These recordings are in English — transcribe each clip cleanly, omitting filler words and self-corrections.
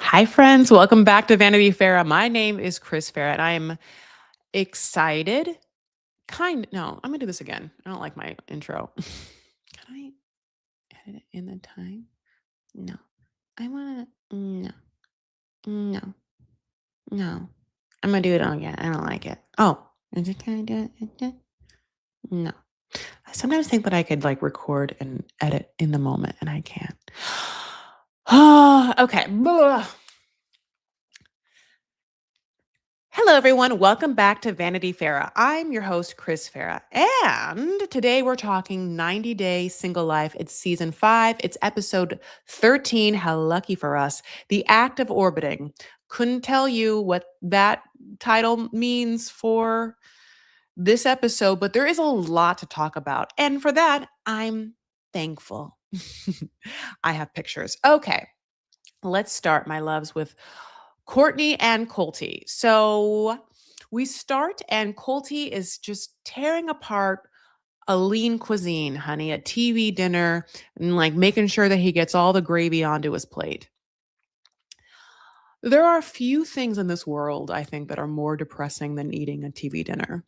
Hi, friends. Welcome back to Vanity Fair. My name is Chris Farah, and I'm excited. No, I'm going to do this again. I don't like my intro. Can I edit it in the time? No. I want to. No. No. No. I'm going to do it again. I don't like it. Oh. Can I do it again? No. I sometimes think that I could record and edit in the moment, and I can't. Okay. Blah. Hello, everyone. Welcome back to Vanity Fair. I'm your host, Chris Farah. And today we're talking 90 Day Single Life. It's season 5. It's episode 13. How lucky for us. The Act of Orbiting. Couldn't tell you what that title means for this episode, but there is a lot to talk about. And for that, I'm thankful. I have pictures. Okay. Let's start, my loves, with Courtney and Colty. So we start, and Colty is just tearing apart a lean cuisine, honey, a TV dinner, and making sure that he gets all the gravy onto his plate. There are a few things in this world, I think, that are more depressing than eating a TV dinner.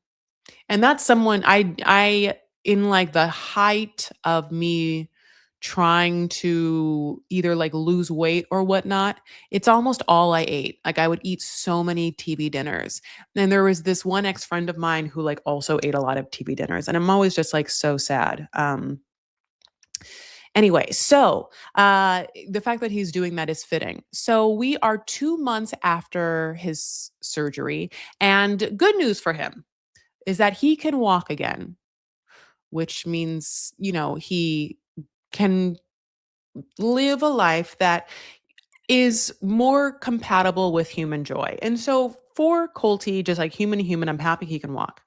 And that's someone I in the height of me trying to either lose weight or whatnot, it's almost all I ate. I would eat so many TV dinners. And there was this one ex-friend of mine who also ate a lot of TV dinners. And I'm always just so sad. Anyway, so the fact that he's doing that is fitting. So we are 2 months after his surgery, and good news for him is that he can walk again, which means, he can live a life that is more compatible with human joy. And so for Colty, just like human to human, I'm happy he can walk.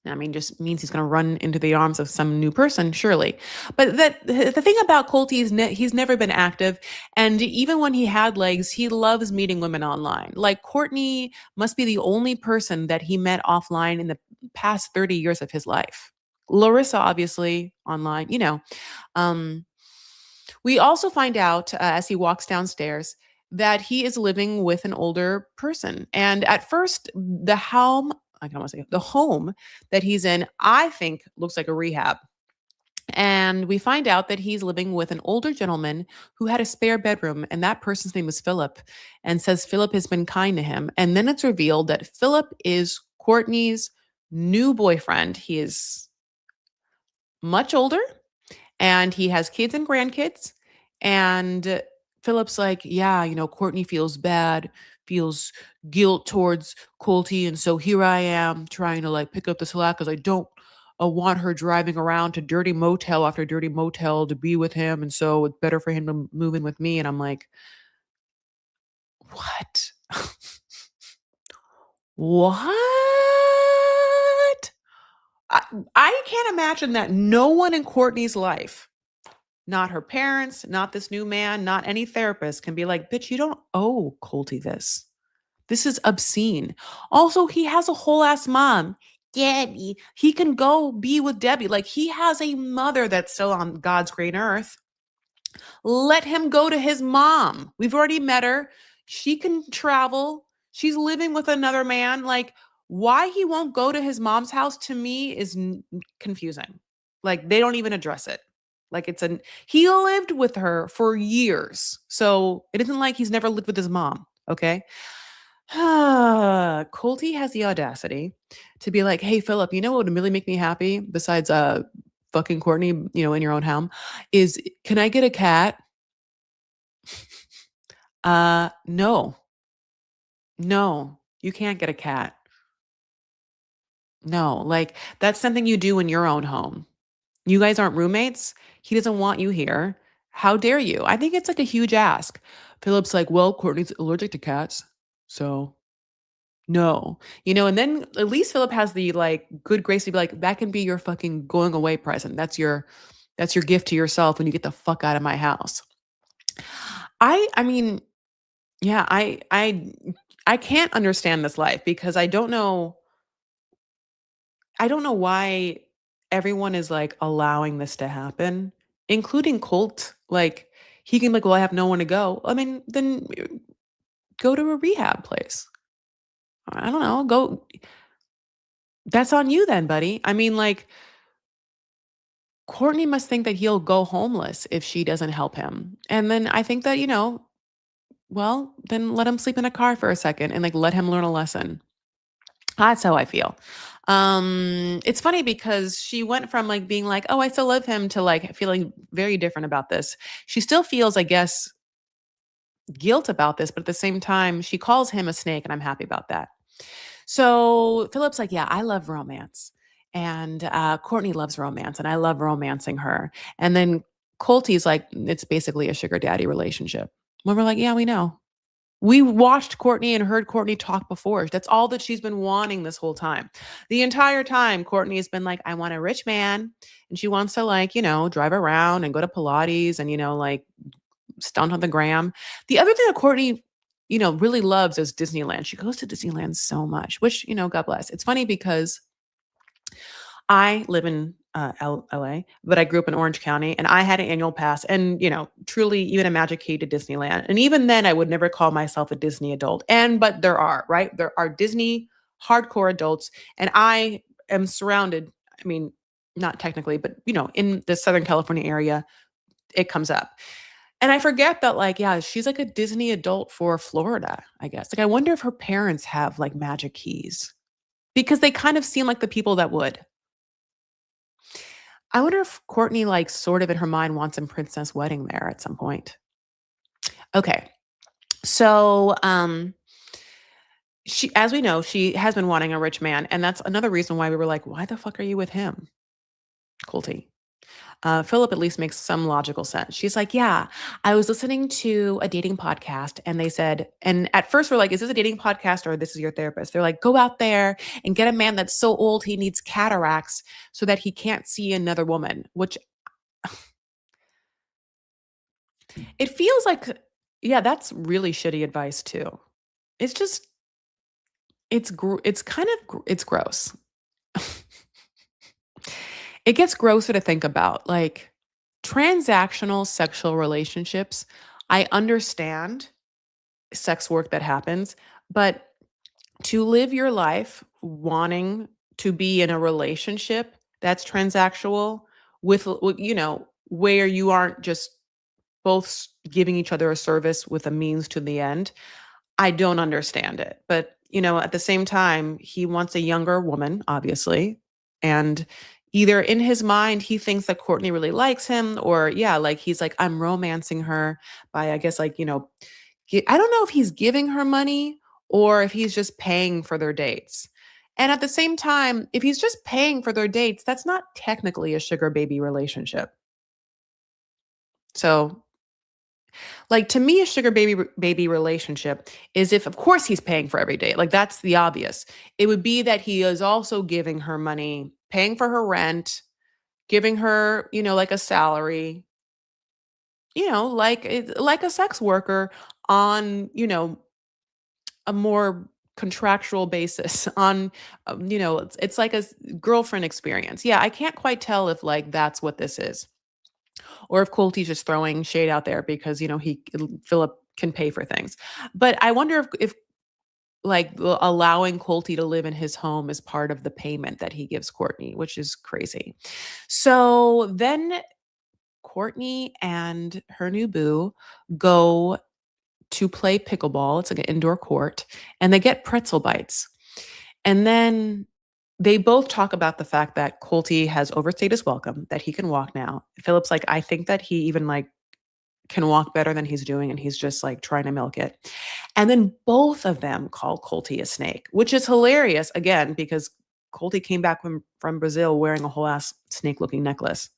I mean, just means he's going to run into the arms of some new person, surely. But the thing about Colty is he's never been active. And even when he had legs, he loves meeting women online. Like Courtney must be the only person that he met offline in the past 30 years of his life. Larissa, obviously, online, Um, we also find out as he walks downstairs that he is living with an older person. And at first, the home that he's in, I think looks like a rehab. And we find out that he's living with an older gentleman who had a spare bedroom, and that person's name is Philip, and says Philip has been kind to him. And then it's revealed that Philip is Courtney's new boyfriend. He is much older, and he has kids and grandkids. And Philip's like, yeah, Courtney feels bad, feels guilt towards Colty. And so here I am trying to pick up the slack because I don't want her driving around to dirty motel after dirty motel to be with him. And so it's better for him to move in with me. And I'm like, what? What? I, I can't imagine that no one in Courtney's life, not her parents, not this new man, not any therapist, can be like, bitch, you don't owe Colty this. This is obscene. Also, he has a whole ass mom, Debbie. He can go be with Debbie. He has a mother that's still on God's green earth. Let him go to his mom. We've already met her. She can travel. She's living with another man. Why he won't go to his mom's house to me is confusing. They don't even address it. He lived with her for years. So it isn't like he's never lived with his mom. Okay. Colty has the audacity to be like, hey, Philip, you know what would really make me happy besides fucking Courtney, in your own home, is can I get a cat? No. No, you can't get a cat. No, that's something you do in your own home. You guys aren't roommates. He doesn't want you here. How dare you? I think it's a huge ask. Philip's like, well, Courtney's allergic to cats. So no, and then at least Philip has the good grace to be like, that can be your fucking going away present. That's your gift to yourself when you get the fuck out of my house. I mean, yeah, I can't understand this life because I don't know why everyone is allowing this to happen, including Colt. He can be like, "Well, I have no one to go." I mean, then go to a rehab place. I don't know, go that's on you then, buddy. I mean, like, Courtney must think that he'll go homeless if she doesn't help him. And then I think that, well, then let him sleep in a car for a second and, like, let him learn a lesson. That's how I feel. It's funny because she went from, like, being like, "Oh, I still love him," to, like, feeling very different about this. She still feels, I guess, guilt about this, but at the same time, she calls him a snake, and I'm happy about that. So Philip's like, "Yeah, I love romance." And Courtney loves romance, and I love romancing her. And then Colty's like, "It's basically a sugar daddy relationship." When we're like, "Yeah, we know. We watched Courtney and heard Courtney talk before. That's all that she's been wanting this whole time. The entire time, Courtney's been like, I want a rich man. And she wants to, like, drive around and go to Pilates and, like, stunt on the gram. The other thing that Courtney, really loves is Disneyland. She goes to Disneyland so much, which, God bless. It's funny because I live in LA, but I grew up in Orange County and I had an annual pass and, truly even a magic key to Disneyland. And even then I would never call myself a Disney adult. But there are, right? There are Disney hardcore adults and I am surrounded, I mean, not technically, but in the Southern California area, it comes up. And I forget that, like, yeah, she's like a Disney adult for Florida, I guess. Like, I wonder if her parents have, like, magic keys because they kind of seem like the people that would. I wonder if Courtney, like, sort of in her mind wants a princess wedding there at some point. Okay. So, she as we know, she has been wanting a rich man, and that's another reason why we were like, "Why the fuck are you with him, Colty?" Philip at least makes some logical sense. She's like, "Yeah, I was listening to a dating podcast and they said," and at first we're like, "Is this a dating podcast or this is your therapist?" They're like, "Go out there and get a man that's so old he needs cataracts so that he can't see another woman," which it feels like, yeah, that's really shitty advice too. It's just it's kind of it's gross. It gets grosser to think about, like, transactional sexual relationships. I understand sex work that happens, but to live your life wanting to be in a relationship that's transactional with where you aren't just both giving each other a service with a means to the end, I don't understand it. But, at the same time, he wants a younger woman, obviously. And either in his mind, he thinks that Courtney really likes him, or, yeah, like he's like, I'm romancing her by, I guess, like, I don't know if he's giving her money or if he's just paying for their dates. And at the same time, if he's just paying for their dates, that's not technically a sugar baby relationship. So, like, to me, a sugar baby relationship is if, of course, he's paying for every date. Like, that's the obvious. It would be that he is also giving her money, paying for her rent, giving her, like a salary, like a sex worker on, a more contractual basis on, it's like a girlfriend experience. Yeah, I can't quite tell if, like, that's what this is. Or if Colty's just throwing shade out there because, Philip can pay for things. But I wonder if like allowing Colty to live in his home is part of the payment that he gives Courtney, which is crazy. So then Courtney and her new boo go to play pickleball. It's like an indoor court, and they get pretzel bites. And then they both talk about the fact that Colty has overstayed his welcome, that he can walk now. Philip's like, I think that he even, like, can walk better than he's doing, and he's just, like, trying to milk it. And then both of them call Colty a snake, which is hilarious, again, because Colty came back from Brazil wearing a whole ass snake-looking necklace.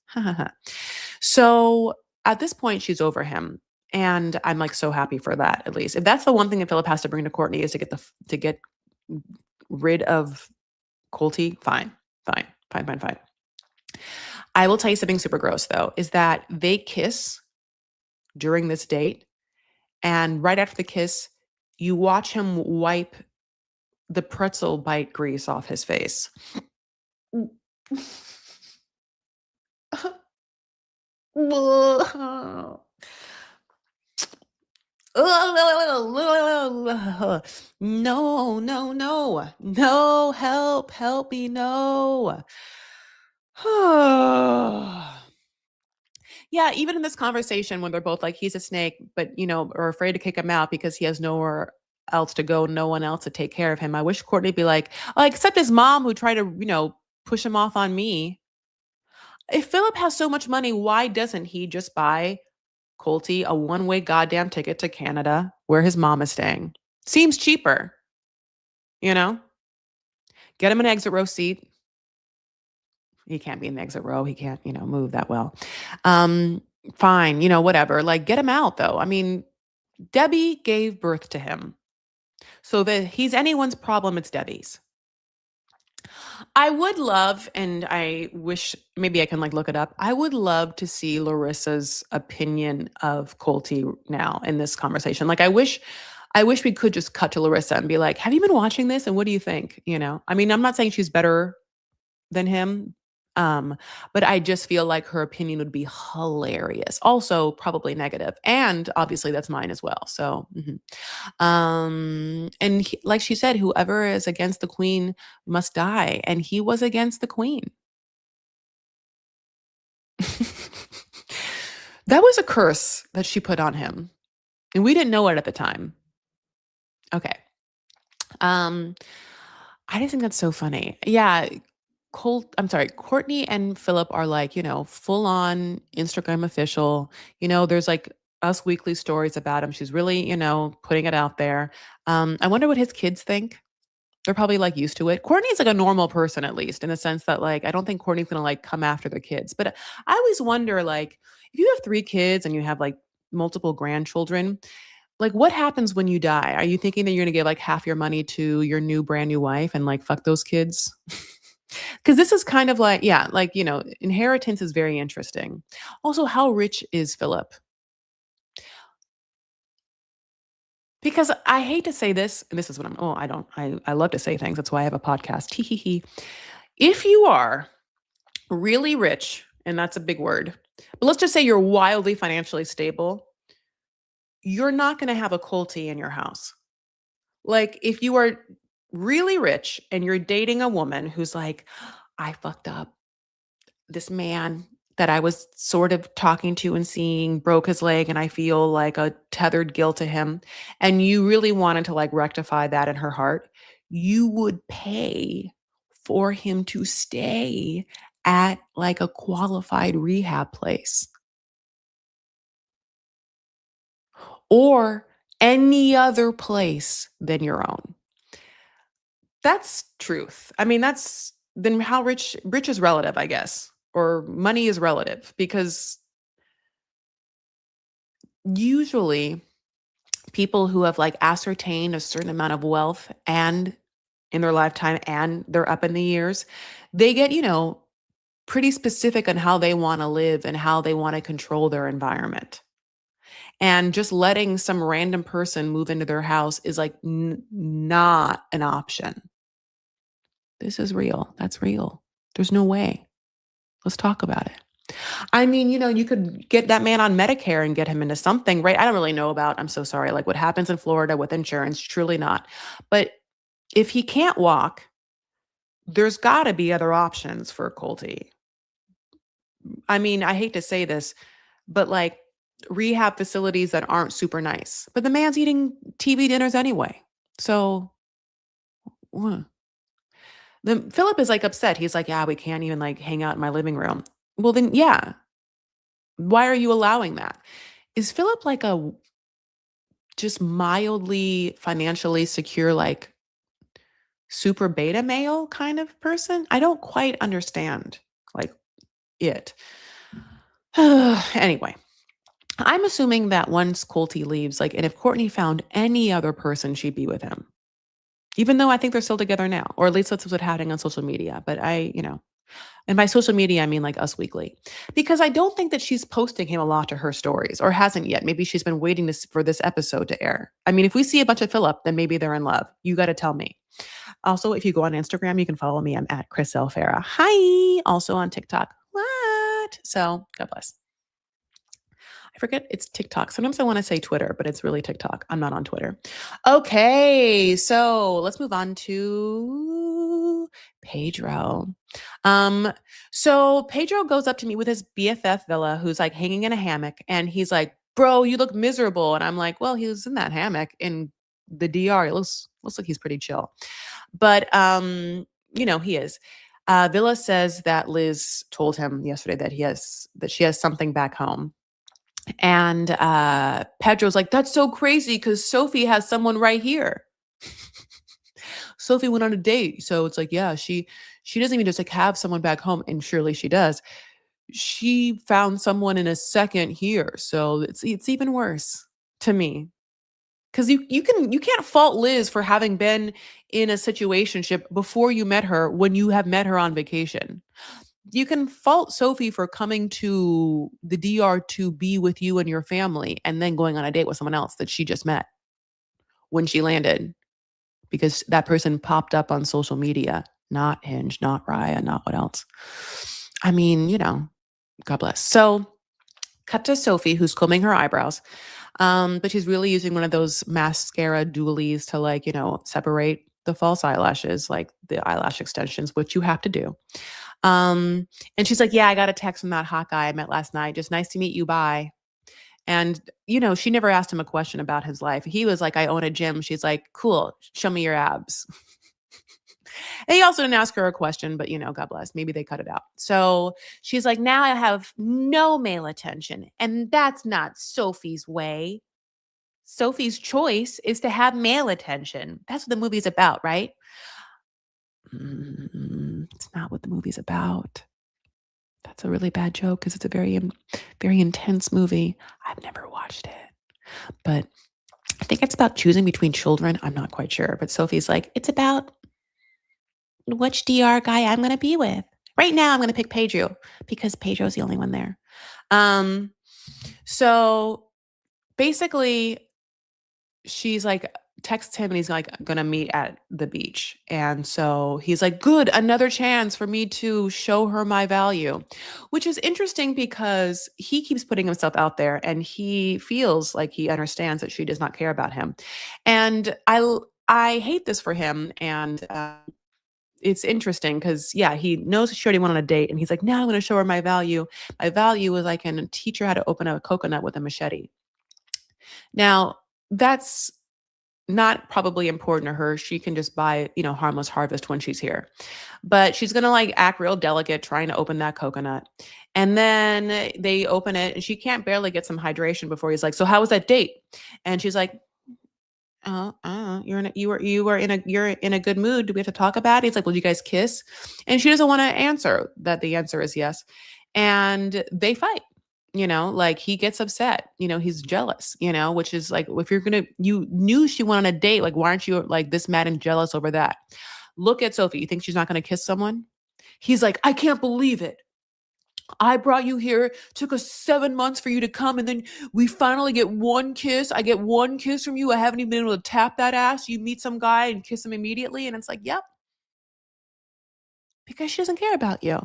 So, at this point, she's over him, and I'm, like, so happy for that, at least. If that's the one thing that Philip has to bring to Courtney is to get rid of Colty, fine, fine, fine, fine, fine. I will tell you something super gross, though, is that they kiss during this date, and right after the kiss, you watch him wipe the pretzel bite grease off his face. No, no, no. No, help me, no. Yeah, even in this conversation when they're both like, he's a snake, but are afraid to kick him out because he has nowhere else to go, no one else to take care of him. I wish Courtney'd be like, oh, except his mom who tried to, push him off on me. If Philip has so much money, why doesn't he just buy Colty a one-way goddamn ticket to Canada where his mom is staying? Seems cheaper, you know? Get him an exit row seat. He can't be in the exit row. He can't, move that well. Um, Fine, whatever. Like, get him out though. I mean, Debbie gave birth to him. So that he's anyone's problem, it's Debbie's. I would love, and I wish maybe I can like look it up. I would love to see Larissa's opinion of Colty now in this conversation. Like I wish we could just cut to Larissa and be like, have you been watching this? And what do you think? I mean, I'm not saying she's better than him. Um, but I just feel like her opinion would be hilarious. Also, probably negative. And obviously that's mine as well. So, and like she said, whoever is against the queen must die. And he was against the queen. That was a curse that she put on him. And we didn't know it at the time. Okay. Um, I just think that's so funny. Yeah, Courtney and Philip are like, full on Instagram official. There's like Us Weekly stories about him. She's really, putting it out there. I wonder what his kids think. They're probably like used to it. Courtney's like a normal person, at least in the sense that like, I don't think Courtney's gonna like come after the kids. But I always wonder, like, if you have 3 kids and you have like multiple grandchildren, like, what happens when you die? Are you thinking that you're gonna give, like, half your money to your new brand new wife and, like, fuck those kids? Because this is kind of like yeah, like, inheritance is very interesting. Also, how rich is Philip? Because I hate to say this, and this is what I don't I love to say things, that's why I have a podcast, tee hee hee. If you are really rich, and that's a big word, but let's just say you're wildly financially stable, you're not gonna have a Colty in your house. Like, if you are really rich and you're dating a woman who's like, I fucked up. This man that I was sort of talking to and seeing broke his leg, and I feel like a tethered guilt to him. And you really wanted to like rectify that in her heart. You would pay for him to stay at like a qualified rehab place or any other place than your own. That's truth. I mean, that's then how rich is relative, I guess, or money is relative because usually people who have like ascertained a certain amount of wealth and in their lifetime and they're up in the years, they get, pretty specific on how they want to live and how they want to control their environment. And just letting some random person move into their house is like not an option. This is real. That's real. There's no way. Let's talk about it. I mean, you could get that man on Medicare and get him into something, right? I don't really know about, I'm so sorry, like what happens in Florida with insurance, truly not. But if he can't walk, there's got to be other options for Colty. I mean, I hate to say this, but like rehab facilities that aren't super nice. But the man's eating TV dinners anyway. So, uh, the Philip is like upset. He's like, "Yeah, we can't even like hang out in my living room." Well, then yeah, why are you allowing that? Is Philip like a just mildly financially secure, like super beta male kind of person? I don't quite understand like it. Anyway, I'm assuming that once Colty leaves, like, and if Courtney found any other person, she'd be with him. Even though I think they're still together now, or at least that's what's happening on social media. But and by social media, I mean like Us Weekly, because I don't think that she's posting him a lot to her stories or hasn't yet. Maybe she's been waiting for this episode to air. I mean, if we see a bunch of Philip, then maybe they're in love. You got to tell me. Also, if you go on Instagram, you can follow me. I'm at Chris L. Farah. Hi. Also on TikTok. What? So God bless. I forget it's TikTok. Sometimes I wanna say Twitter, but it's really TikTok. I'm not on Twitter. Okay, so let's move on to Pedro. Um, so Pedro goes up to me with his BFF Villa, who's, like, hanging in a hammock, and he's like, "Bro, you look miserable." And I'm like, "Well, he was in that hammock in the DR. It looks like he's pretty chill." But, he is. Villa says that Liz told him yesterday that she has something back home. And Pedro's like, "That's so crazy because Sophie has someone right here." Sophie went on a date. So it's like, yeah, she doesn't even just like have someone back home, and surely she does. She found someone in a second here. So it's even worse to me. Because you can't fault Liz for having been in a situationship before you met her when you have met her on vacation. You can fault Sophie for coming to the DR to be with you and your family and then going on a date with someone else that she just met when she landed because that person popped up on social media, not Hinge, not Raya, not what else. I mean, God bless. So, cut to Sophie, who's combing her eyebrows, but she's really using one of those mascara dualies to, like, separate the false eyelashes, like the eyelash extensions, which you have to do. Um, and she's like, "Yeah, I got a text from that hot guy I met last night. Just nice to meet you. Bye." And, she never asked him a question about his life. He was like, "I own a gym." She's like, "Cool. Show me your abs." And he also didn't ask her a question, but, God bless. Maybe they cut it out. So she's like, "Now I have no male attention. And that's not Sophie's way. Sophie's choice is to have male attention." That's what the movie's about, right? It's not what the movie's about. That's a really bad joke because it's a very intense movie. I've never watched it, but I think it's about choosing between children. I'm not quite sure, but Sophie's like, "It's about which DR guy I'm gonna be with. Right now, I'm gonna pick Pedro because Pedro's the only one there." Um, so basically, she's like texts him and he's like gonna meet at the beach. And so he's like, "Good, another chance for me to show her my value." Which is interesting because he keeps putting himself out there and he feels like he understands that she does not care about him. And I hate this for him. And it's interesting because, yeah, he knows she already went on a date and he's like, "Now I'm going to show her my value. My value is I can teach her how to open a coconut with a machete." Now, that's not probably important to her. She can just buy, harmless harvest when she's here. But she's gonna like act real delicate trying to open that coconut. And then they open it and she can't barely get some hydration before he's like, "So how was that date?" And she's like, you're in a good mood. Do we have to talk about it?" He's like, "Well, did you guys kiss?" And she doesn't want to answer that the answer is yes. And they fight. Like he gets upset, he's jealous, which is like, if you knew she went on a date, like, why aren't you like this mad and jealous over that? Look at Sophie. You think she's not going to kiss someone? He's like, "I can't believe it. I brought you here, took us 7 months for you to come, and then we finally get one kiss. I get one kiss from you. I haven't even been able to tap that ass. You meet some guy and kiss him immediately." And it's like, yep, because she doesn't care about you.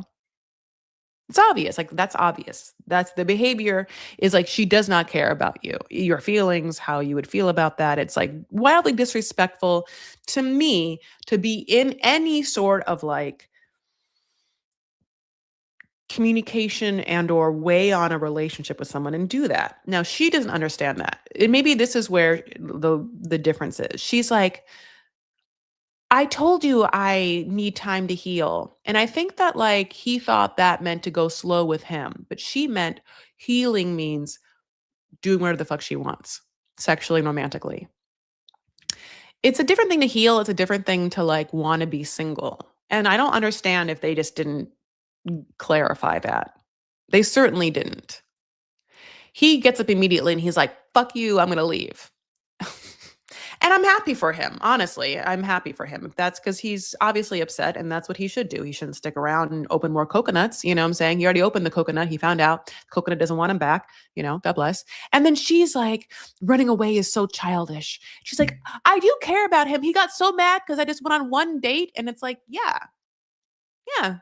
It's obvious. Like, that's obvious. That's the behavior is like she does not care about you, your feelings, how you would feel about that. It's like wildly disrespectful to me to be in any sort of like communication and or weigh on a relationship with someone and do that. Now she doesn't understand that. And maybe this is where the difference is. She's like, "I told you I need time to heal." And I think that like he thought that meant to go slow with him, but she meant healing means doing whatever the fuck she wants, sexually and romantically. It's a different thing to heal, it's a different thing to like want to be single. And I don't understand if they just didn't clarify that. They certainly didn't. He gets up immediately and he's like, "Fuck you, I'm gonna leave." And I'm happy for him, honestly. I'm happy for him. If that's because he's obviously upset and that's what he should do. He shouldn't stick around and open more coconuts. You know what I'm saying? He already opened the coconut. He found out coconut doesn't want him back, God bless. And then she's like, "Running away is so childish." She's like, "I do care about him. He got so mad because I just went on one date." And it's like, yeah, yeah.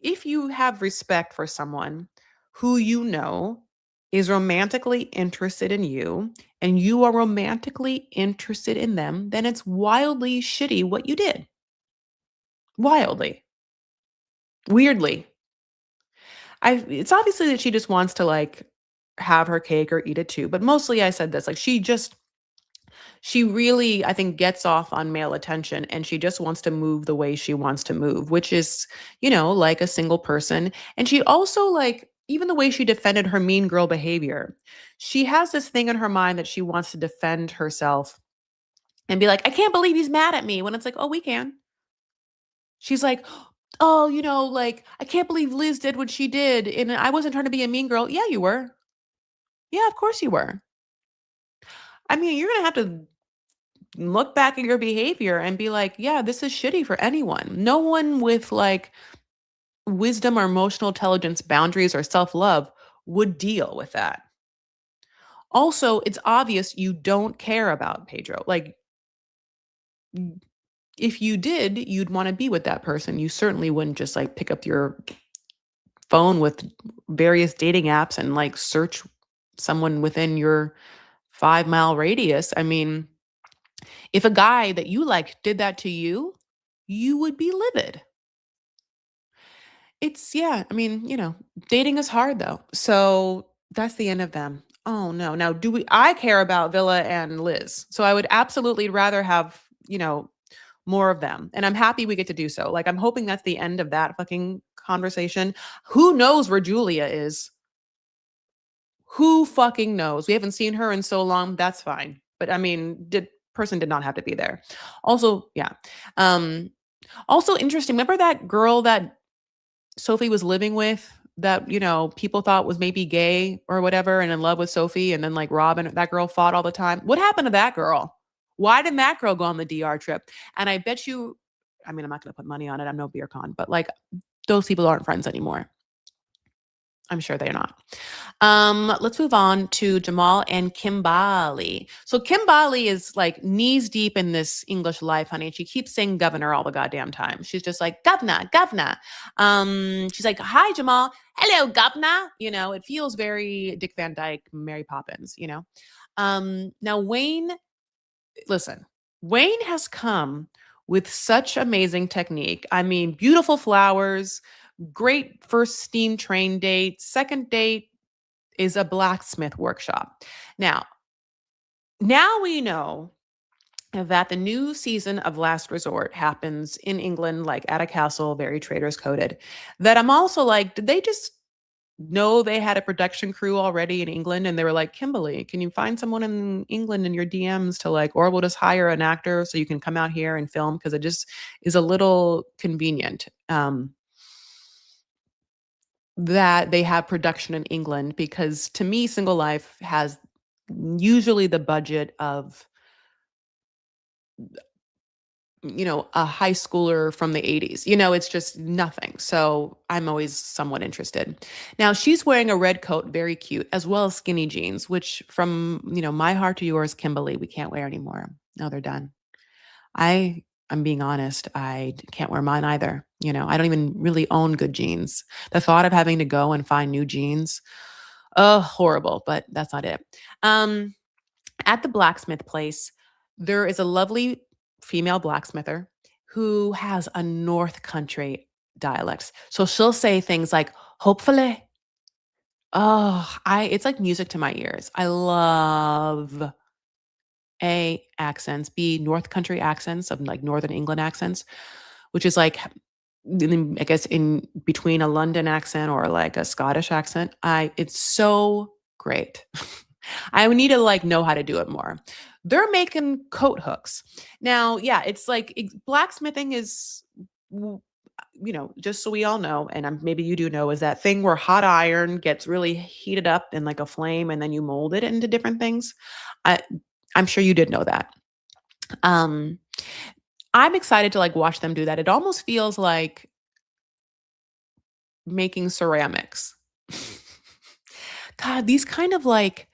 If you have respect for someone who you know is romantically interested in you and you are romantically interested in them, then it's wildly shitty what you did. Wildly. Weirdly. I It's obviously that she just wants to like have her cake or eat it too, but mostly I said this, like she really I think gets off on male attention and she just wants to move the way she wants to move, which is, like a single person. And she also like even the way she defended her mean girl behavior. She has this thing in her mind that she wants to defend herself and be like, "I can't believe he's mad at me." When it's like, "Oh, we can." She's like, "Oh, like I can't believe Liz did what she did and I wasn't trying to be a mean girl." Yeah, you were. Yeah, of course you were. I mean, you're going to have to look back at your behavior and be like, yeah, this is shitty for anyone. No one with like wisdom or emotional intelligence, boundaries, or self love would deal with that. Also, it's obvious you don't care about Pedro. Like, if you did, you'd want to be with that person. You certainly wouldn't just like pick up your phone with various dating apps and like search someone within your 5-mile radius. I mean, if a guy that you like did that to you, you would be livid. Yeah, I mean, dating is hard though. So that's the end of them. Oh no. Now, I care about Villa and Liz. So I would absolutely rather have, more of them. And I'm happy we get to do so. Like, I'm hoping that's the end of that fucking conversation. Who knows where Julia is? Who fucking knows? We haven't seen her in so long. That's fine. But I mean, person did not have to be there. Also, yeah. Um, Also interesting. Remember that girl that Sophie was living with that, people thought was maybe gay or whatever and in love with Sophie, and then like Robin, that girl fought all the time. What happened to that girl? Why didn't that girl go on the DR trip? And I bet you, I mean, I'm not going to put money on it. I'm no beer con, but like those people aren't friends anymore. I'm sure they're not. Let's move on to Jamal and Kimbali. So Kimbali is like knees deep in this English life, honey. She keeps saying governor all the goddamn time. She's just like, governor, governor. She's like, hi, Jamal. Hello, governor. It feels very Dick Van Dyke, Mary Poppins. Now Wayne, listen, Wayne has come with such amazing technique. I mean, beautiful flowers, great first steam train date, second date is a blacksmith workshop. Now, now we know that the new season of Last Resort happens in England, like at a castle, very Traders coded. That I'm also like, did they just know they had a production crew already in England? And they were like, Kimberly, can you find someone in England in your DMs to like, or we'll just hire an actor so you can come out here and film? Because it just is a little convenient. That they have production in England because to me, Single Life has usually the budget of, a high schooler from the 80s. It's just nothing. So I'm always somewhat interested. Now she's wearing a red coat, very cute, as well as skinny jeans, which from, my heart to yours, Kimberly, we can't wear anymore. No, they're done. I'm being honest. Can't wear mine either. I don't even really own good jeans. The thought of having to go and find new jeans, oh, horrible, but that's not it. Um, at the blacksmith place, there is a lovely female blacksmither who has a North Country dialect. So she'll say things like, hopefully. Oh, it's like music to my ears. I love A, accents, B, North Country accents of like Northern England accents, which is like, I guess in between a London accent or like a Scottish accent. It's so great. I would need to like know how to do it more. They're making coat hooks. Now, yeah, it's like blacksmithing is just so we all know, and maybe you do know, is that thing where hot iron gets really heated up in like a flame and then you mold it into different things. I I'm sure you did know that. Um, I'm excited to like watch them do that. It almost feels like making ceramics. God, these kind of like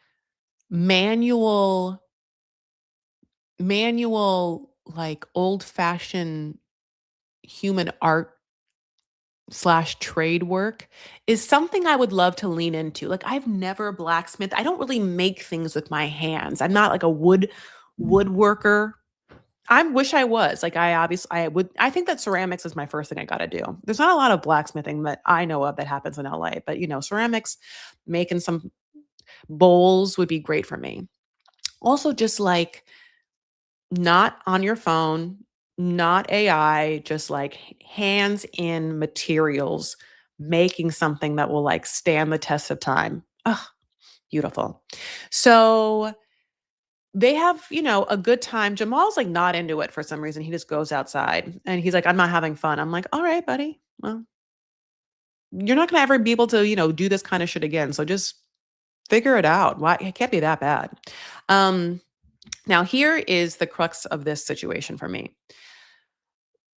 manual like old-fashioned human art slash trade work is something I would love to lean into. Like I've never blacksmith. I don't really make things with my hands. I'm not like a woodworker. I wish I was. Like I think that ceramics is my first thing I got to do. There's not a lot of blacksmithing that I know of that happens in LA, but ceramics, making some bowls would be great for me. Also just like not on your phone, not AI, just like hands in materials, making something that will like stand the test of time. Ugh, beautiful. So they have, a good time. Jamal's like not into it for some reason. He just goes outside and he's like, I'm not having fun. I'm like, all right, buddy. Well, you're not going to ever be able to, do this kind of shit again. So just figure it out. Why? It can't be that bad. Um, Now, here is the crux of this situation for me.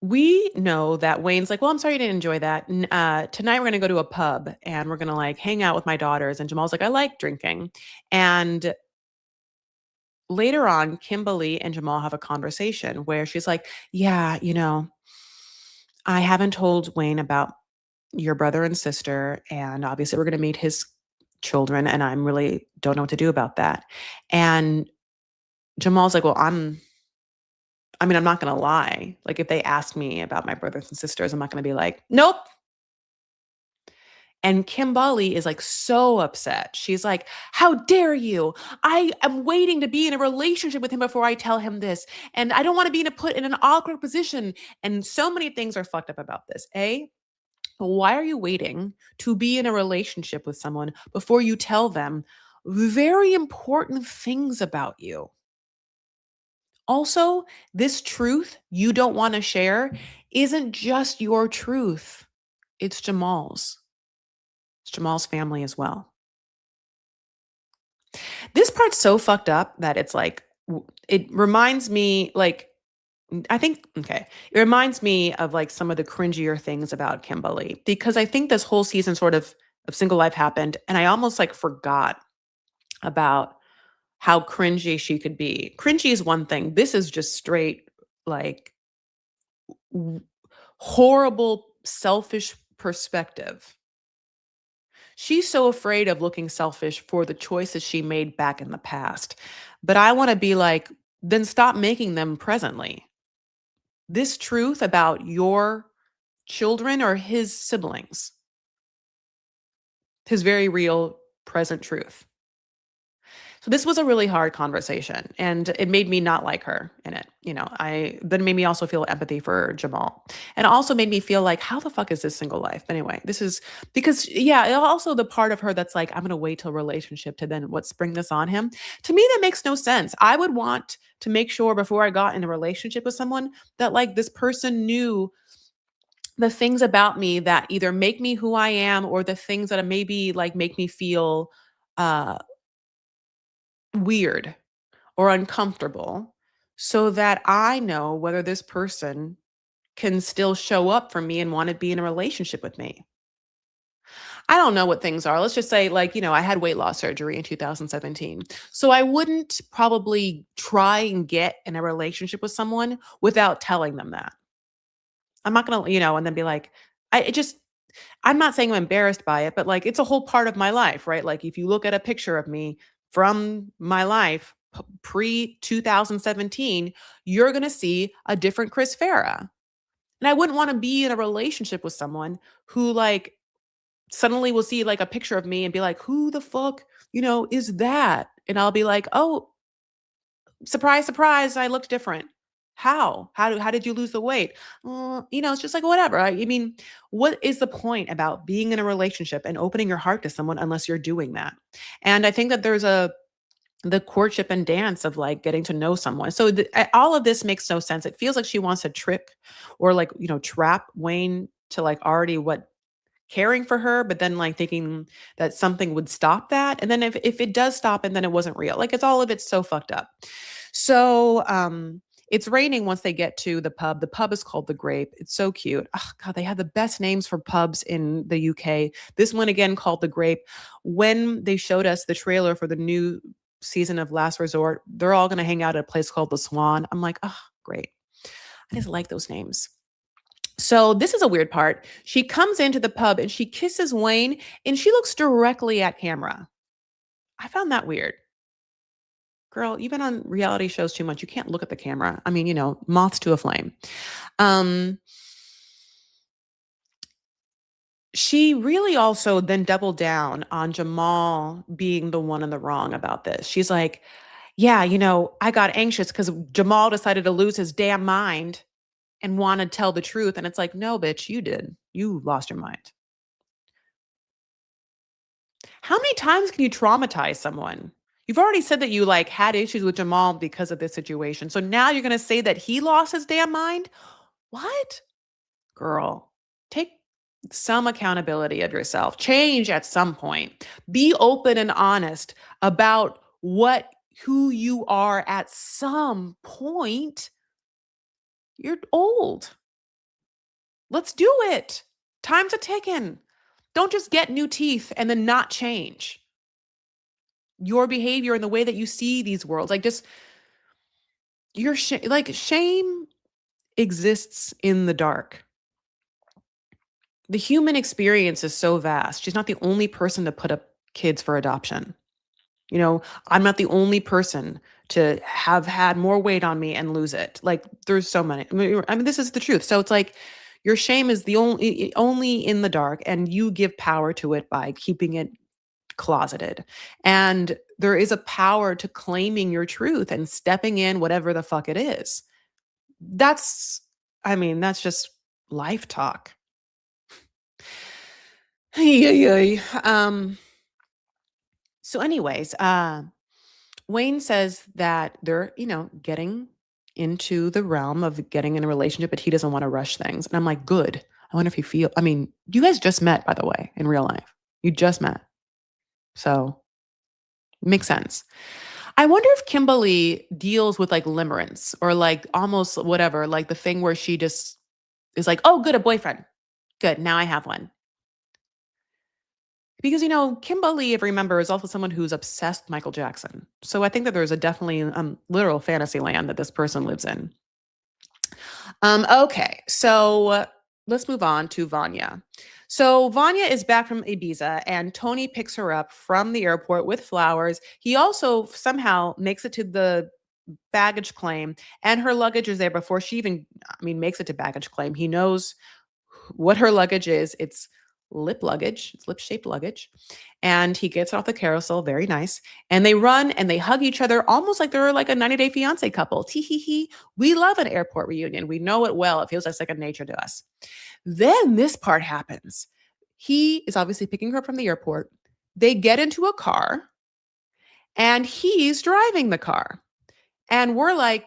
We know that Wayne's like, well, I'm sorry you didn't enjoy that. Tonight we're going to go to a pub and we're going to like hang out with my daughters. And Jamal's like, I like drinking. And later on, Kimberly and Jamal have a conversation where she's like, yeah, I haven't told Wayne about your brother and sister. And obviously we're going to meet his children. And I'm really don't know what to do about that. And Jamal's like, well, I'm not gonna lie. Like, if they ask me about my brothers and sisters, I'm not gonna be like, "Nope." And Kimberly is, like, so upset. She's like, "How dare you? I am waiting to be in a relationship with him before I tell him this, and I don't wanna be put in an awkward position." And so many things are fucked up about this. A, why are you waiting to be in a relationship with someone before you tell them very important things about you? Also, this truth you don't want to share isn't just your truth. It's Jamal's. It's Jamal's family as well. This part's so fucked up that it's like it reminds me like I think okay, it reminds me of like some of the cringier things about Kimberly because I think this whole season sort of Single Life happened and I almost like forgot about how cringy she could be. Cringy is one thing. This is just straight like w- horrible, selfish perspective. She's so afraid of looking selfish for the choices she made back in the past. But I want to be like, then stop making them presently. This truth about your children or his siblings, his very real present truth. So this was a really hard conversation and it made me not like her in it. I then made me also feel empathy for Jamal. And also made me feel like how the fuck is this single life? Anyway, this is because yeah, also the part of her that's like I'm going to wait till relationship to then what spring this on him. To me that makes no sense. I would want to make sure before I got in a relationship with someone that like this person knew the things about me that either make me who I am or the things that maybe like make me feel uh weird or uncomfortable so that I know whether this person can still show up for me and want to be in a relationship with me. I don't know what things are. Let's just say, like, I had weight loss surgery in 2017. So I wouldn't probably try and get in a relationship with someone without telling them that. I'm not going to, and then be like, it just, I'm not saying I'm embarrassed by it, but like it's a whole part of my life, right? Like if you look at a picture of me from my life pre 2017, you're going to see a different Chris Farah. And I wouldn't want to be in a relationship with someone who like suddenly will see like a picture of me and be like, who the fuck, is that? And I'll be like, oh, surprise, surprise, I looked different. How did you lose the weight? It's just like whatever. I mean, what is the point about being in a relationship and opening your heart to someone unless you're doing that? And I think that there's the courtship and dance of like getting to know someone. So all of this makes no sense. It feels like she wants to trick or like, trap Wayne to like already what caring for her, but then like thinking that something would stop that. And then if it does stop and then it wasn't real, like it's so fucked up. So it's raining once they get to the pub. The pub is called the Grape. It's so cute. Oh God, they have the best names for pubs in the UK. This one again called the Grape. When they showed us the trailer for the new season of Last Resort, they're all gonna hang out at a place called the Swan. I'm like, oh, great. I just like those names. So this is a weird part. She comes into the pub and she kisses Wayne and she looks directly at camera. I found that weird. Girl, you've been on reality shows too much. You can't look at the camera. I mean, moths to a flame. Um, she really also then doubled down on Jamal being the one in the wrong about this. She's like, yeah, I got anxious because Jamal decided to lose his damn mind and want to tell the truth. And it's like, no, bitch, you did. You lost your mind. How many times can you traumatize someone? You've already said that you like had issues with Jamal because of this situation. So now you're going to say that he lost his damn mind? What? Girl, take some accountability of yourself. Change at some point. Be open and honest about who you are at some point. You're old. Let's do it. Time's a ticking. Don't just get new teeth and then not change your behavior and the way that you see these worlds. Like just like shame exists in the dark. The human experience is so vast. She's not the only person to put up kids for adoption. I'm not the only person to have had more weight on me and lose it. Like there's so many. I mean, this is the truth. So it's like your shame is the only in the dark, and you give power to it by keeping it closeted. And there is a power to claiming your truth and stepping in whatever the fuck it is. That's, I mean, that's just life talk. Ay, ay, ay. So anyways, Wayne says that they're, getting into the realm of getting in a relationship, but he doesn't want to rush things. And I'm like, good. I wonder if I mean, you guys just met, by the way, in real life. You just met. So makes sense. I wonder if Kimberly deals with like limerence or like almost whatever, like the thing where she just is like, oh, good, a boyfriend. Good. Now I have one. Because, Kimberly, if you remember, is also someone who's obsessed with Michael Jackson. So I think that there's a definitely literal fantasy land that this person lives in. Okay, so let's move on to Vanya. So Vanya is back from Ibiza, and Tony picks her up from the airport with flowers. He also somehow makes it to the baggage claim, and her luggage is there before she even, makes it to baggage claim. He knows what her luggage is. It's lip-shaped luggage. And he gets off the carousel, very nice. And they run and they hug each other almost like they're like a 90-day fiance couple. Tee hee hee. We love an airport reunion. We know it well. It feels like second nature to us. Then this part happens. He is obviously picking her up from the airport. They get into a car and he's driving the car. And we're like,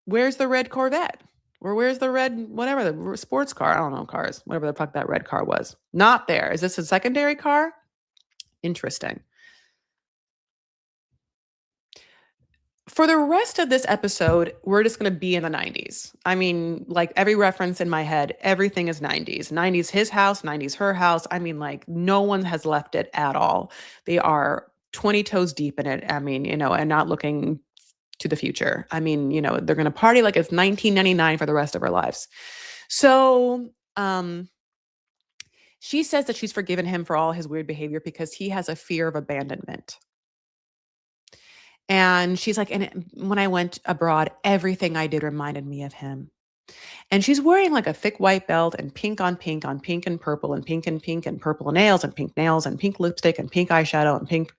where's the red Corvette? Or where's the red, whatever, the sports car? I don't know cars, whatever the fuck that red car was. Not there. Is this a secondary car? Interesting. For the rest of this episode, we're just going to be in the 90s. I mean, like every reference in my head, everything is 90s. 90s his house, 90s her house. I mean, like no one has left it at all. They are 20 toes deep in it. I mean, and not looking to the future. I mean, they're going to party like it's 1999 for the rest of our lives. So, she says that she's forgiven him for all his weird behavior because he has a fear of abandonment. And she's like, and when I went abroad, everything I did reminded me of him. And she's wearing like a thick white belt and pink on pink and purple and pink and purple nails and pink lipstick and pink eyeshadow and pink.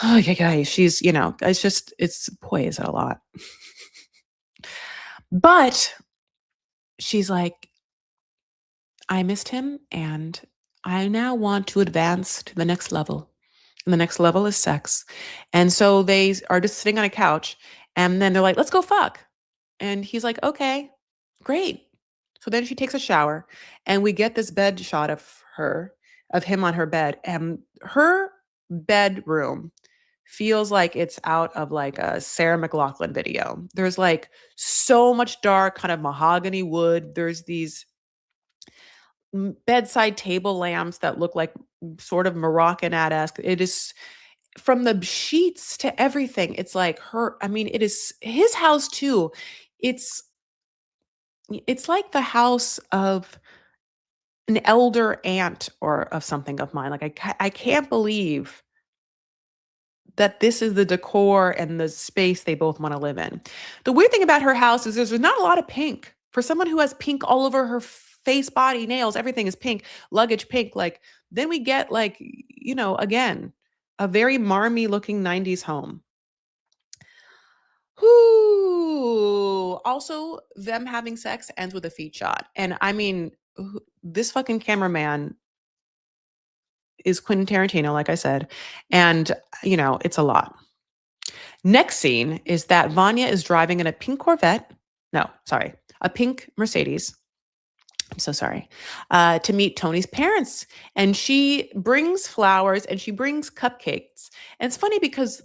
Oh, yeah, guys, she's, it's poised a lot. But she's like, I missed him and I now want to advance to the next level. And the next level is sex. And so they are just sitting on a couch and then they're like, let's go fuck. And he's like, okay, great. So then she takes a shower and we get this bed shot of him on her bed. And her bedroom feels like it's out of like a Sarah McLachlan video. There's like so much dark kind of mahogany wood. There's these bedside table lamps that look like sort of Moroccan-esque. It is from the sheets to everything. It's like it is his house too. It's It's like the house of an elder aunt or of something of mine. Like, I can't believe that this is the decor and the space they both wanna live in. The weird thing about her house is there's not a lot of pink. For someone who has pink all over her face, body, nails, everything is pink, luggage pink, like, then we get, like, again, a very marmy looking 90s home. Whoo! Also, them having sex ends with a feet shot, and I mean, this fucking cameraman is Quentin Tarantino, like I said, and, it's a lot. Next scene is that Vanya is driving in a pink Corvette. No, sorry, a pink Mercedes. I'm so sorry. To meet Tony's parents. And she brings flowers and she brings cupcakes. And it's funny because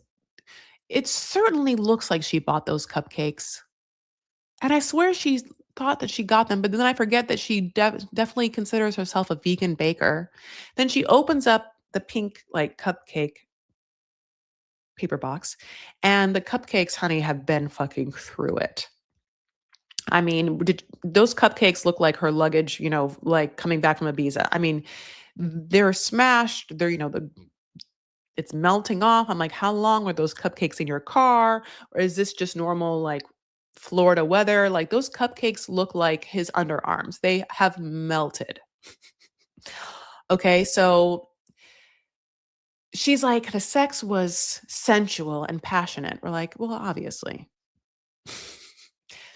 it certainly looks like she bought those cupcakes. And I swear she thought that she got them, but then I forget that she definitely considers herself a vegan baker. Then she opens up the pink, like, cupcake paper box, and the cupcakes, honey, have been fucking through it. I mean, did those cupcakes look like her luggage, like coming back from Ibiza? I mean, they're smashed. It's melting off. I'm like, how long were those cupcakes in your car? Or is this just normal, like, Florida weather? Like, those cupcakes look like his underarms. They have melted. Okay, so she's like, the sex was sensual and passionate. We're like, well, obviously.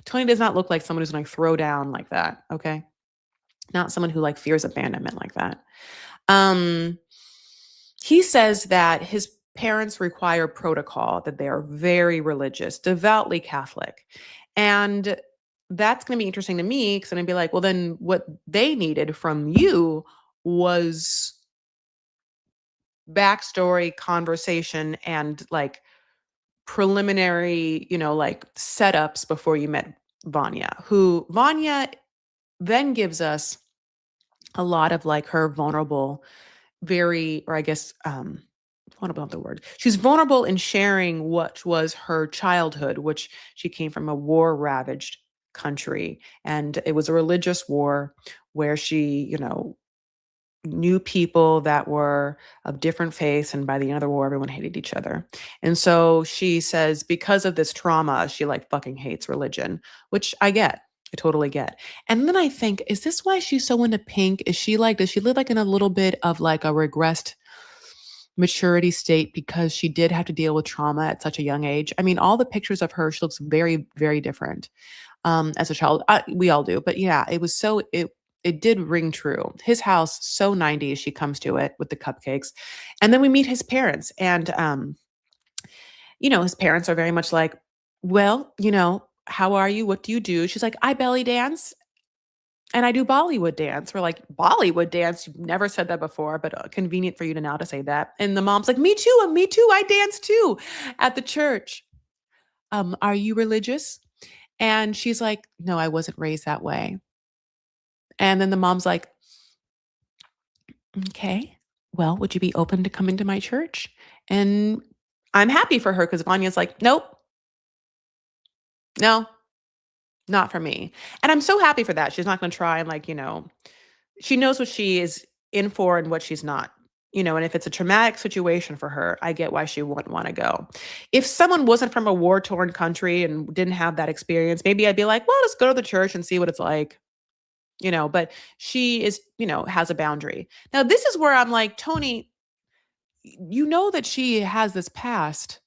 Tony does not look like someone who's gonna throw down like that, okay? Not someone who, like, fears abandonment like that. Um, he says that his parents require protocol, that they are very religious, devoutly Catholic. And that's gonna be interesting to me because 'cause I'm gonna be like, "Well, then what they needed from you was backstory, conversation, and, like, preliminary, like, setups before you met Vanya," who Vanya then gives us a lot of, like, her vulnerable, very, or I guess, vulnerable, not the word. She's vulnerable in sharing what was her childhood, which she came from a war-ravaged country, and it was a religious war where she, knew people that were of different faiths, and by the end of the war, everyone hated each other. And so she says because of this trauma, she, like, fucking hates religion, which I get. I totally get. And then I think, is this why she's so into pink? Is she like, does she live like in a little bit of like a regressed maturity state because she did have to deal with trauma at such a young age? I mean, all the pictures of her, she looks very, very different as a child. We all do, but yeah, it did ring true. His house, so 90s, she comes to it with the cupcakes. And then we meet his parents. And his parents are very much like, well, how are you? What do you do? She's like, I belly dance and I do Bollywood dance. We're like, Bollywood dance? You've never said that before, but convenient for you to now to say that. And the mom's like, me too. I dance too at the church. Are you religious? And she's like, no, I wasn't raised that way. And then the mom's like, okay, well, would you be open to coming to my church? And I'm happy for her because Vanya's like, nope, no, not for me. And I'm so happy for that. She's not going to try and, like, she knows what she is in for and what she's not. And if it's a traumatic situation for her, I get why she wouldn't want to go. If someone wasn't from a war torn country and didn't have that experience, maybe I'd be like, well, let's go to the church and see what it's like. But she is, has a boundary. Now, this is where I'm like, Tony, you know that she has this past,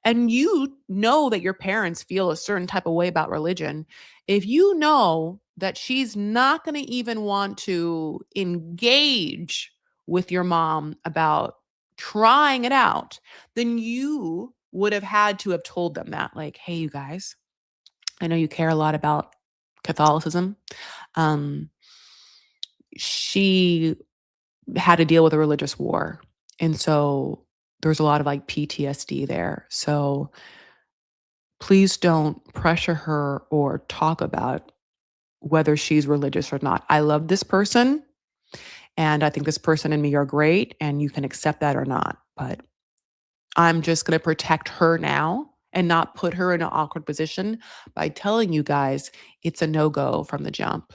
and you know that your parents feel a certain type of way about religion. If you know that she's not going to even want to engage with your mom about trying it out, then you would have had to have told them that, like, hey, you guys, I know you care a lot about Catholicism. Um, she had to deal with a religious war. And so there's a lot of, like, PTSD there. So please don't pressure her or talk about whether she's religious or not. I love this person, and I think this person and me are great, and you can accept that or not. But I'm just going to protect her now and not put her in an awkward position by telling you guys it's a no-go from the jump.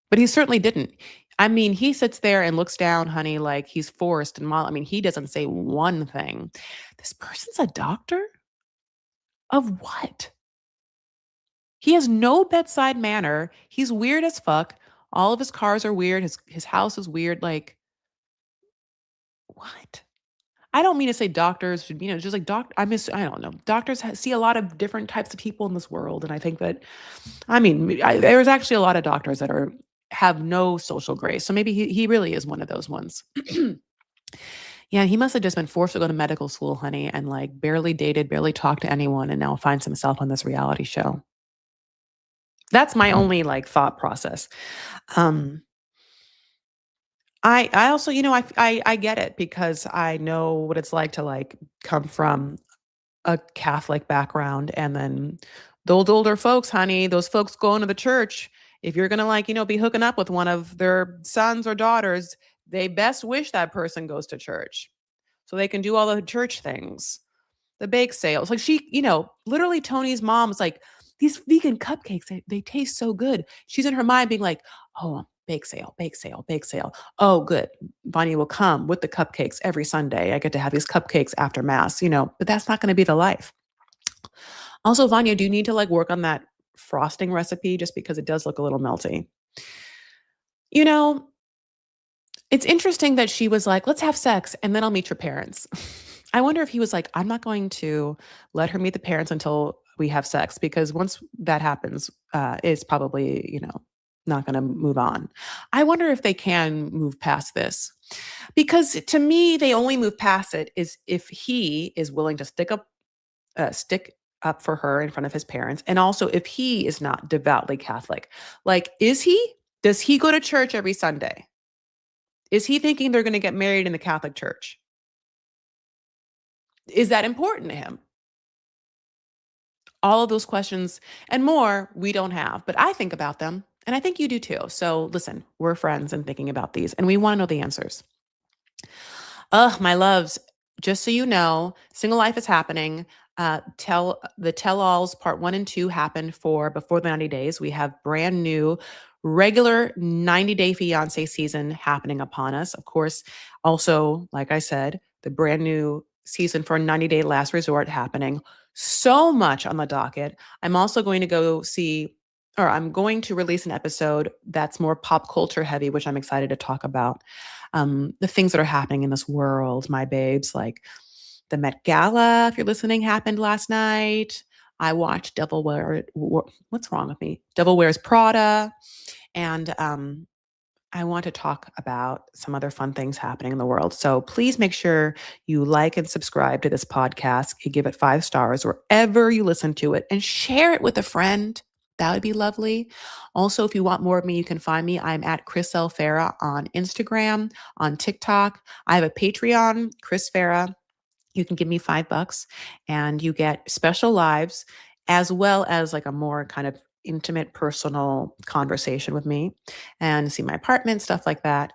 But he certainly didn't. I mean, he sits there and looks down, honey, like he's Forrest and Molly. I mean, he doesn't say one thing. This person's a doctor? Of what? He has no bedside manner. He's weird as fuck. All of his cars are weird. His house is weird. Like, what? I don't mean to say doctors should, just like I don't know. Doctors see a lot of different types of people in this world. And I think that, I mean, there's actually a lot of doctors that have no social grace. So maybe he really is one of those ones. Yeah, he must have just been forced to go to medical school, honey, and like barely dated, barely talked to anyone, and now finds himself on this reality show. That's my only like thought process. Um, I also, I get it because I know what it's like to like come from a Catholic background and then those older folks, honey, those folks going to the church, if you're gonna like, be hooking up with one of their sons or daughters, they best wish that person goes to church so they can do all the church things. The bake sales. Like literally Tony's mom's like, these vegan cupcakes, they taste so good. She's in her mind being like, oh, bake sale, bake sale, bake sale. Oh, good. Vanya will come with the cupcakes every Sunday. I get to have these cupcakes after mass, but that's not going to be the life. Also, Vanya, do you need to like work on that frosting recipe just because it does look a little melty? You know, it's interesting that she was like, "Let's have sex, and then I'll meet your parents." I wonder if he was like, "I'm not going to let her meet the parents until we have sex, because once that happens, it's probably, not gonna move on." I wonder if they can move past this, because to me, they only move past it is if he is willing to stick up for her in front of his parents, and also if he is not devoutly Catholic. Like, is he? Does he go to church every Sunday? Is he thinking they're gonna get married in the Catholic Church? Is that important to him? All of those questions and more we don't have, but I think about them, and I think you do too. So listen, we're friends and thinking about these, and we wanna know the answers. Ugh, my loves, just so you know, Single Life is happening. Tell-alls part 1 and 2 happened for before the 90 days. We have brand new regular 90 Day Fiancé season happening upon us. Of course, also, like I said, the brand new season for 90 Day Last Resort happening. So much on the docket. I'm also going to go see, or I'm going to release an episode that's more pop culture heavy, which I'm excited to talk about. The things that are happening in this world, my babes, like the Met Gala, if you're listening, happened last night. I watched what's wrong with me? Devil Wears Prada. And I want to talk about some other fun things happening in the world. So please make sure you like and subscribe to this podcast. You give it 5 stars wherever you listen to it and share it with a friend. That would be lovely. Also, if you want more of me, you can find me. I'm at Chris L. Farah on Instagram, on TikTok. I have a Patreon, Chris Farah. You can give me $5 and you get special lives as well as like a more kind of intimate, personal conversation with me and see my apartment, stuff like that.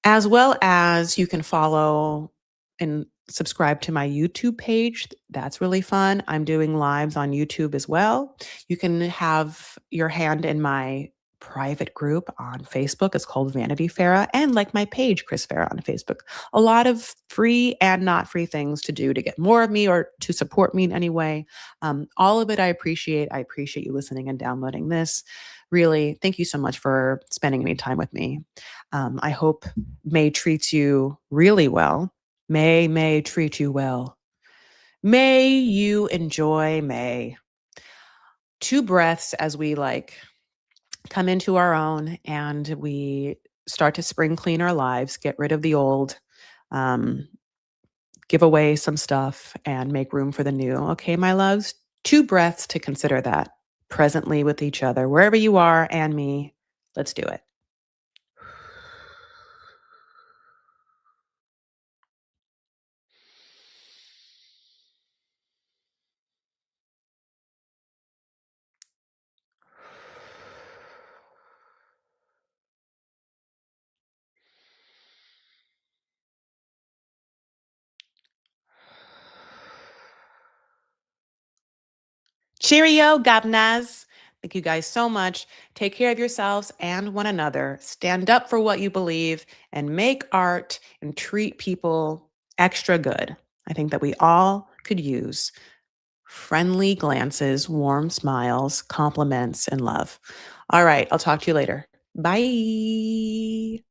As well as you can follow and subscribe to my YouTube page. That's really fun. I'm doing lives on YouTube as well. You can have your hand in my private group on Facebook. It's called Vanity Farah, and like my page, Chris Farah, on Facebook. A lot of free and not free things to do to get more of me or to support me in any way. All of it I appreciate. I appreciate you listening and downloading this. Really, thank you so much for spending any time with me. I hope May treats you really well. May treat you well. May you enjoy May. 2 breaths as we like come into our own and we start to spring clean our lives, get rid of the old, um, give away some stuff, and make room for the new. Okay, my loves? 2 breaths to consider that presently with each other, wherever you are and me. Let's do it. Cheerio, Gabnaz. Thank you guys so much. Take care of yourselves and one another. Stand up for what you believe and make art and treat people extra good. I think that we all could use friendly glances, warm smiles, compliments, and love. All right, I'll talk to you later. Bye.